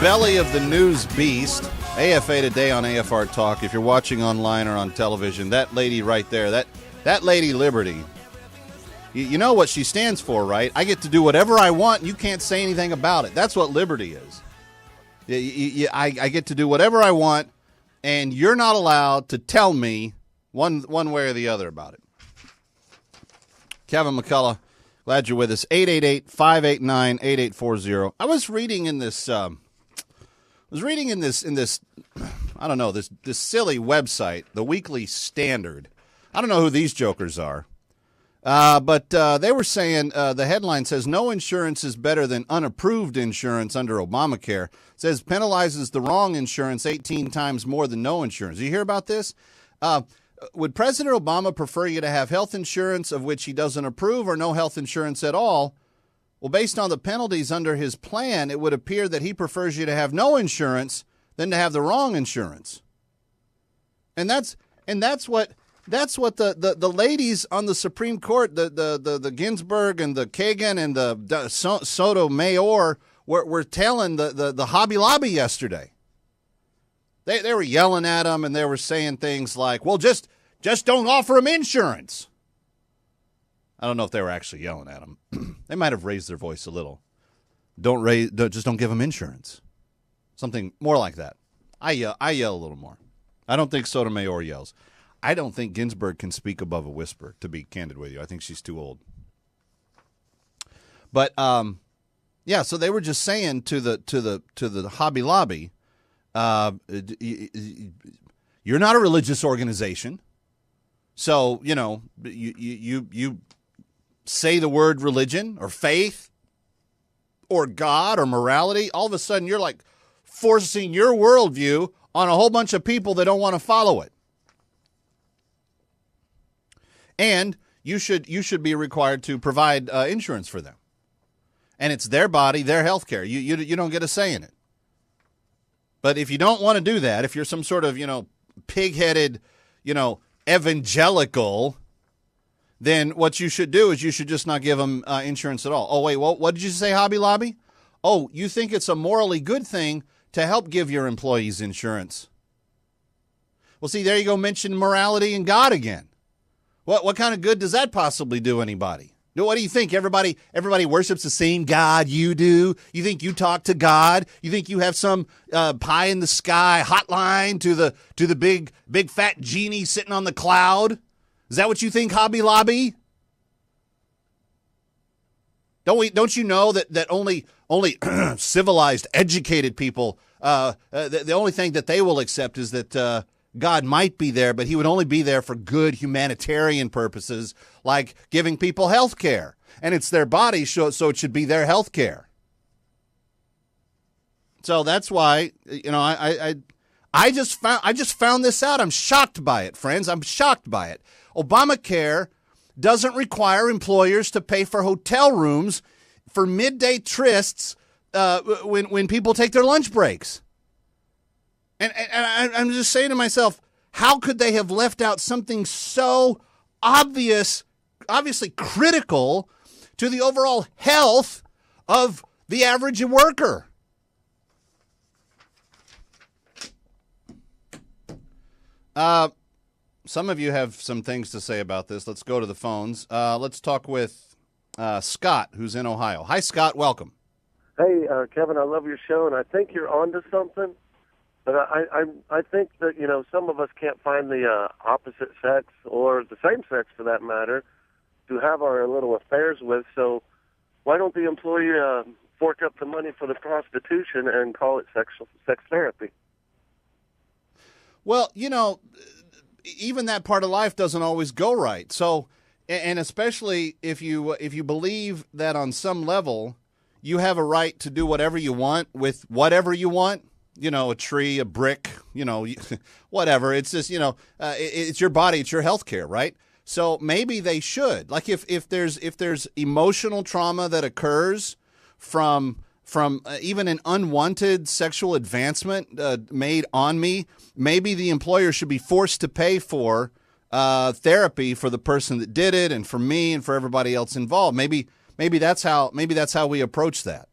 Belly of the news beast, AFA Today on AFR Talk. If you're watching online or on television, that lady right there, that lady Liberty, you know what she stands for, right? I get to do whatever I want, and you can't say anything about it. That's what liberty is. I get to do whatever I want, and you're not allowed to tell me one way or the other about it. Kevin McCullough, glad you're with us. 888-589-8840. I was reading in this I don't know, this silly website, the Weekly Standard. I don't know who these jokers are. But they were saying, the headline says, no insurance is better than unapproved insurance under Obamacare. It says penalizes the wrong insurance 18 times more than no insurance. You hear about this? Would President Obama prefer you to have health insurance of which he doesn't approve or no health insurance at all? Well, based on the penalties under his plan, it would appear that he prefers you to have no insurance than to have the wrong insurance. And that's what the ladies on the Supreme Court, the Ginsburg and the Kagan and the Sotomayor were telling the Hobby Lobby yesterday. They were yelling at him and they were saying things like, well, just don't offer him insurance. I don't know if they were actually yelling at him. They might have raised their voice a little. Just don't give him insurance. Something more like that. I yell a little more. I don't think Sotomayor yells. I don't think Ginsburg can speak above a whisper, to be candid with you. I think she's too old. But yeah, so they were just saying to the Hobby Lobby, you're not a religious organization. So, you say the word religion or faith or God or morality, all of a sudden you're like forcing your worldview on a whole bunch of people that don't want to follow it. And you should be required to provide insurance for them. And it's their body, their health care. You don't get a say in it. But if you don't want to do that, if you're some sort of, pig-headed, evangelical, then what you should do is you should just not give them insurance at all. Oh, wait, what did you say, Hobby Lobby? Oh, you think it's a morally good thing to help give your employees insurance. Well, see, there you go, mention morality and God again. What kind of good does that possibly do anybody? What do you think? Everybody worships the same God you do? You think you talk to God? You think you have some pie in the sky hotline to the big fat genie sitting on the cloud? Is that what you think, Hobby Lobby? Don't you know that only civilized, educated people, the only thing that they will accept is that God might be there, but he would only be there for good humanitarian purposes, like giving people health care. And it's their body, so it should be their health care. So that's why, I just found this out. I'm shocked by it, friends. I'm shocked by it. Obamacare doesn't require employers to pay for hotel rooms for midday trysts when people take their lunch breaks. And I'm just saying to myself, how could they have left out something so obviously critical to the overall health of the average worker? Some of you have some things to say about this. Let's go to the phones. Let's talk with Scott, who's in Ohio. Hi, Scott. Welcome. Hey, Kevin, I love your show, and I think you're onto something. But I think that, some of us can't find the opposite sex or the same sex, for that matter, to have our little affairs with. So why don't the employee fork up the money for the prostitution and call it sex therapy? Well, even that part of life doesn't always go right. So, and especially if you believe that on some level you have a right to do whatever you want with whatever you want, a tree, a brick, whatever. It's just, it's your body, it's your health care, right? So maybe they should. Like if there's emotional trauma that occurs from even an unwanted sexual advancement made on me, maybe the employer should be forced to pay for therapy for the person that did it, and for me, and for everybody else involved. Maybe that's how we approach that.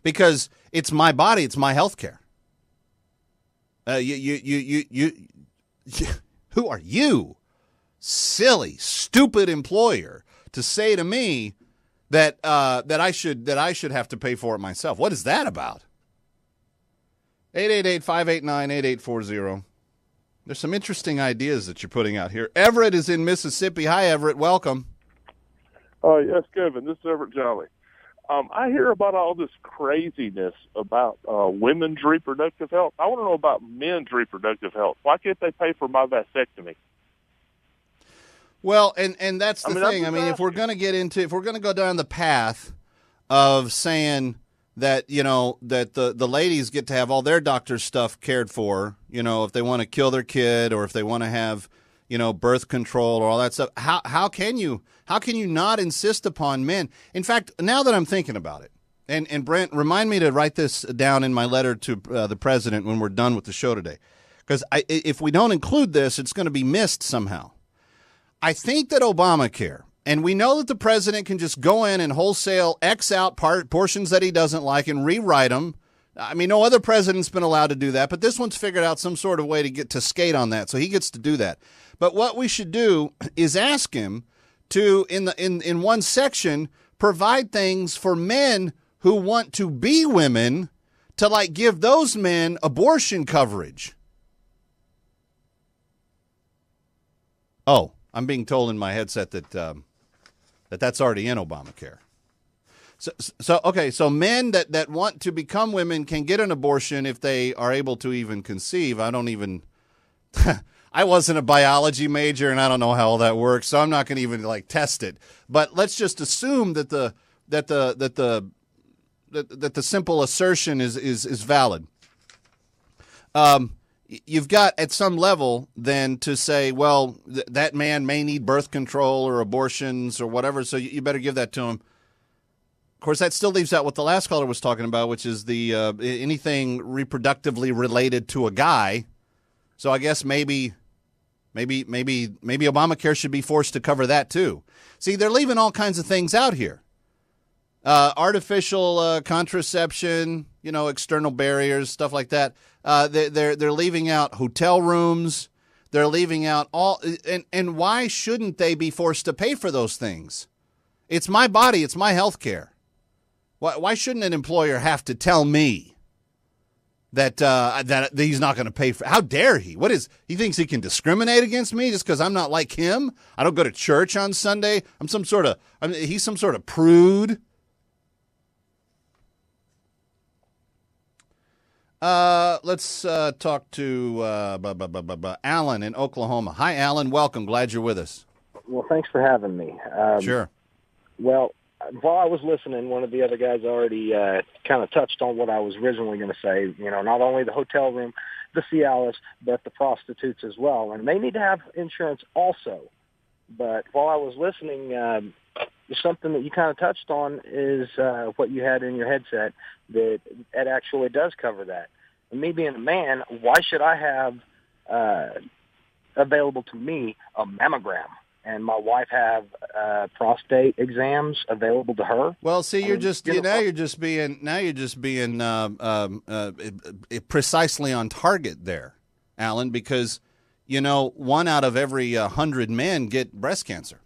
because it's my body, it's my health care. You, who are you, silly, stupid employer, to say to me that I should have to pay for it myself? What is that about? 888-589-8840. There's some interesting ideas that you're putting out here. Everett is in Mississippi. Hi, Everett. Welcome. Yes, Kevin. This is Everett Jolly. I hear about all this craziness about women's reproductive health. I want to know about men's reproductive health. Why can't they pay for my vasectomy? Well, and that's the thing. I mean, if we're going to go down the path of saying that, that the ladies get to have all their doctor's stuff cared for, if they want to kill their kid or if they want to have, birth control or all that stuff, how can you not insist upon men? In fact, now that I'm thinking about it, and Brent, remind me to write this down in my letter to the president when we're done with the show today, because if we don't include this, it's going to be missed somehow. I think that Obamacare, and we know that the president can just go in and wholesale X out portions that he doesn't like and rewrite them. I mean, no other president's been allowed to do that, but this one's figured out some sort of way to get to skate on that, so he gets to do that. But what we should do is ask him to, in one section, provide things for men who want to be women, to give those men abortion coverage. Oh, I'm being told in my headset that that's already in Obamacare. So men that want to become women can get an abortion if they are able to even conceive. I wasn't a biology major, and I don't know how all that works, so I'm not going to even test it. But let's just assume that the simple assertion is valid. You've got at some level then to say, well, that man may need birth control or abortions or whatever, so you better give that to him. Of course, that still leaves out what the last caller was talking about, which is the anything reproductively related to a guy. So I guess maybe Obamacare should be forced to cover that too. See, they're leaving all kinds of things out here. Artificial contraception, external barriers, stuff like that. They're leaving out hotel rooms. They're leaving out all, and why shouldn't they be forced to pay for those things? It's my body. It's my health care. Why shouldn't an employer have to tell me that he's not going to pay for? How dare he? He thinks he can discriminate against me just because I'm not like him? I don't go to church on Sunday. He's some sort of prude. Let's talk to Alan in Oklahoma. Hi, Alan. Welcome. Glad you're with us. Well, thanks for having me. Sure. Well, while I was listening, one of the other guys already kind of touched on what I was originally going to say. Not only the hotel room, the Cialis, but the prostitutes as well. And they need to have insurance also. But while I was listening, something that you kind of touched on is what you had in your headset, that it actually does cover that. And me being a man, why should I have available to me a mammogram, and my wife have prostate exams available to her? Well, see, you're just being precisely on target there, Alan, because 1 out of every 100 men get breast cancer.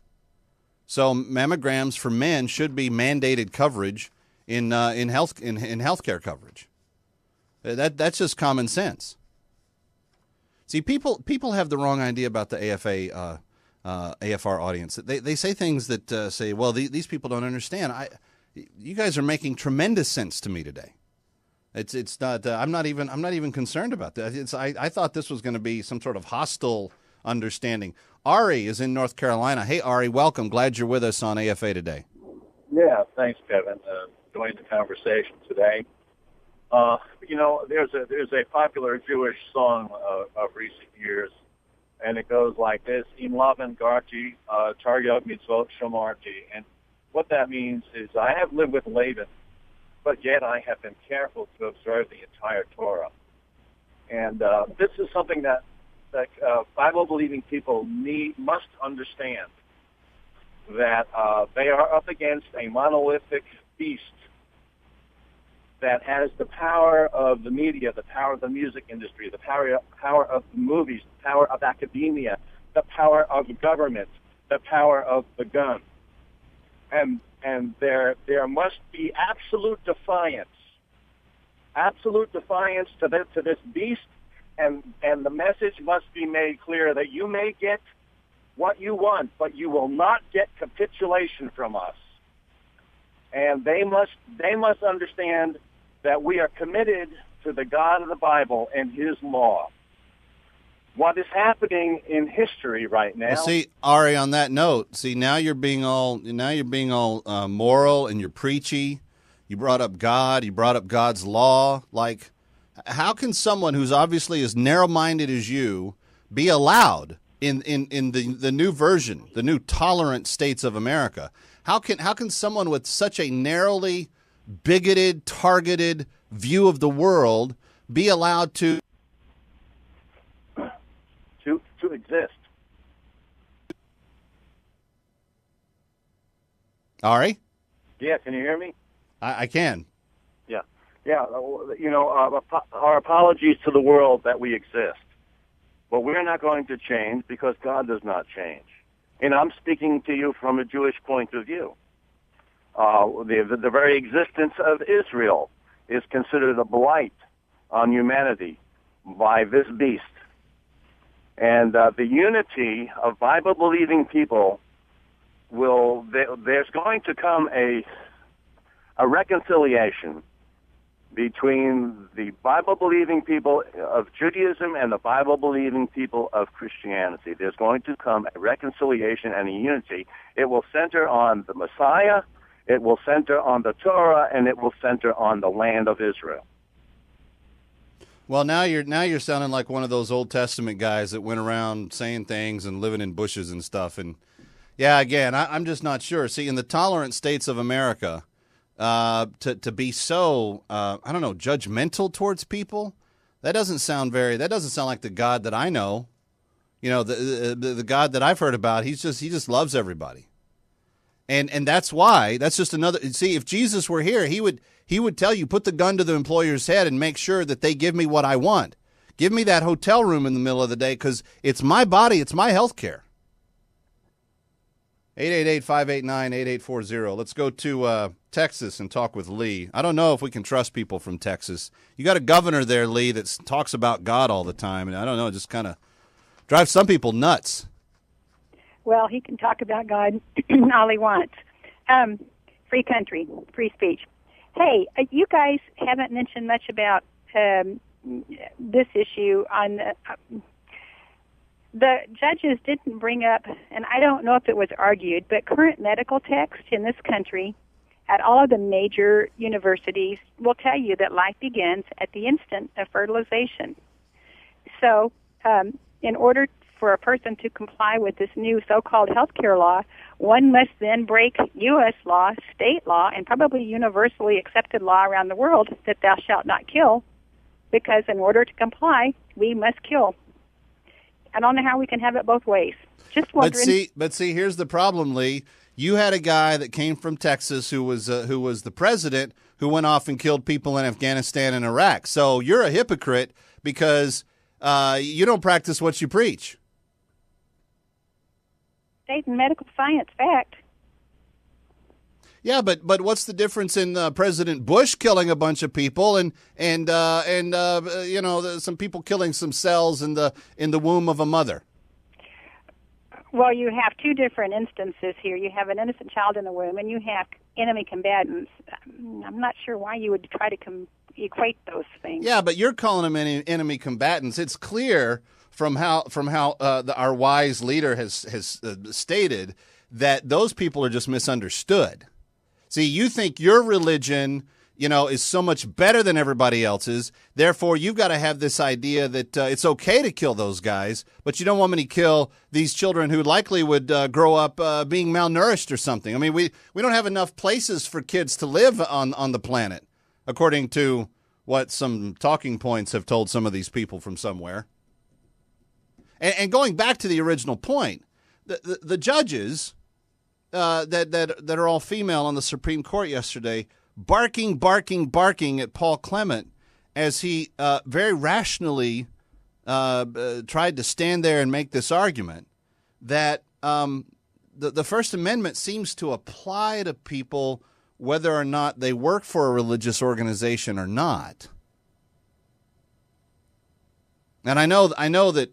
So mammograms for men should be mandated coverage in healthcare coverage. That's just common sense. See, people have the wrong idea about the AFR audience. They say things that say, well, these people don't understand. You guys are making tremendous sense to me today. It's not. I'm not even concerned about that. I thought this was going to be some sort of hostile understanding. Ari is in North Carolina. Hey, Ari, welcome. Glad you're with us on AFA today. Yeah, thanks, Kevin. Enjoying the conversation today. There's a popular Jewish song of recent years, and it goes like this: Im Lavan Garti, Taryag Mitzvot Shomarti. And what that means is, I have lived with Laban, but yet I have been careful to observe the entire Torah. And this is something that Bible-believing people must understand, that they are up against a monolithic beast that has the power of the media, the power of the music industry, the power of the movies, the power of academia, the power of government, the power of the gun. And there must be absolute defiance to this beast, and the message must be made clear that you may get what you want, but you will not get capitulation from us. And they must understand that we are committed to the God of the Bible and His law. What is happening in history right now? Well, see, Ari, on that note, now you're being all moral and you're preachy. You brought up God. You brought up God's law. Like, how can someone who's obviously as narrow-minded as you be allowed in the new version, the new tolerant states of America? How can someone with such a narrowly bigoted, targeted view of the world be allowed to exist? Ari? Yeah, can you hear me? I can. Yeah. Our apologies to the world that we exist. But we're not going to change because God does not change. And I'm speaking to you from a Jewish point of view. The very existence of Israel is considered a blight on humanity by this beast. And the unity of Bible-believing people there's going to come a reconciliation between the Bible-believing people of Judaism and the Bible-believing people of Christianity. There's going to come a reconciliation and a unity. It will center on the Messiah, it will center on the Torah, and it will center on the land of Israel. Well, now you're sounding like one of those Old Testament guys that went around saying things and living in bushes and stuff. And yeah, again, I'm just not sure. See, in the tolerant states of America, to be so judgmental towards people, that doesn't sound like the God that I know. You know, the God that I've heard about, he just loves everybody. And that's why, that's just another, see, if Jesus were here, he would tell you, put the gun to the employer's head and make sure that they give me what I want. Give me that hotel room in the middle of the day because it's my body, it's my health care. 888-589-8840. Let's go to Texas and talk with Lee. I don't know if we can trust people from Texas. You got a governor there, Lee, that talks about God all the time, and I don't know, it just kind of drives some people nuts. Well, he can talk about God all he wants. Free country, free speech. Hey, you guys haven't mentioned much about this issue on the judges didn't bring up, and I don't know if it was argued, but current medical text in this country at all of the major universities will tell you that life begins at the instant of fertilization. So in order for a person to comply with this new so-called healthcare law, one must then break U.S. law, state law, and probably universally accepted law around the world that thou shalt not kill, because in order to comply, we must kill. I don't know how we can have it both ways. Just wondering. But see, here's the problem, Lee. You had a guy that came from Texas who was the president who went off and killed people in Afghanistan and Iraq. So you're a hypocrite because you don't practice what you preach. State and medical science fact. Yeah, but what's the difference in President Bush killing a bunch of people and some people killing some cells in the womb of a mother? Well, you have two different instances here. You have an innocent child in the womb, and you have enemy combatants. I'm not sure why you would try to equate those things. Yeah, but you're calling them enemy combatants. It's clear from how our wise leader has stated that those people are just misunderstood. See, you think your religion, is so much better than everybody else's. Therefore, you've got to have this idea that it's okay to kill those guys, but you don't want me to kill these children who likely would grow up being malnourished or something. I mean, we don't have enough places for kids to live on the planet, according to what some talking points have told some of these people from somewhere. And going back to the original point, the judges that are all female on the Supreme Court yesterday barking at Paul Clement as he very rationally tried to stand there and make this argument that the First Amendment seems to apply to people whether or not they work for a religious organization or not. And I know that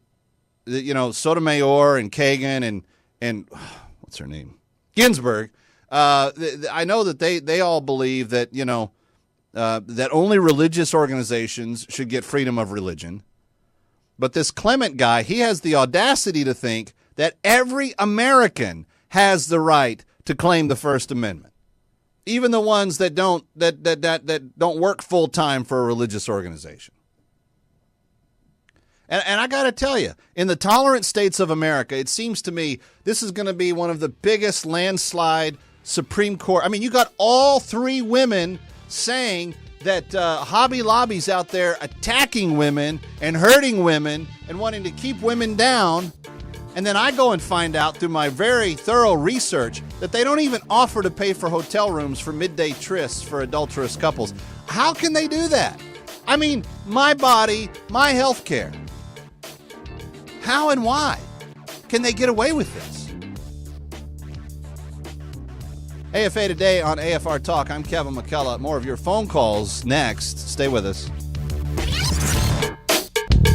Sotomayor and Kagan and what's her name? Ginsburg. I know that they all believe that, that only religious organizations should get freedom of religion. But this Clement guy, he has the audacity to think that every American has the right to claim the First Amendment, even the ones that don't work full time for a religious organization. And I got to tell you, in the tolerant states of America, it seems to me this is going to be one of the biggest landslide Supreme Court. I mean, you got all three women saying that Hobby Lobby's out there attacking women and hurting women and wanting to keep women down. And then I go and find out through my very thorough research that they don't even offer to pay for hotel rooms for midday trysts for adulterous couples. How can they do that? I mean, my body, my health care. How and why can they get away with this? AFA Today on AFR Talk. I'm Kevin McCullough. More of your phone calls next. Stay with us.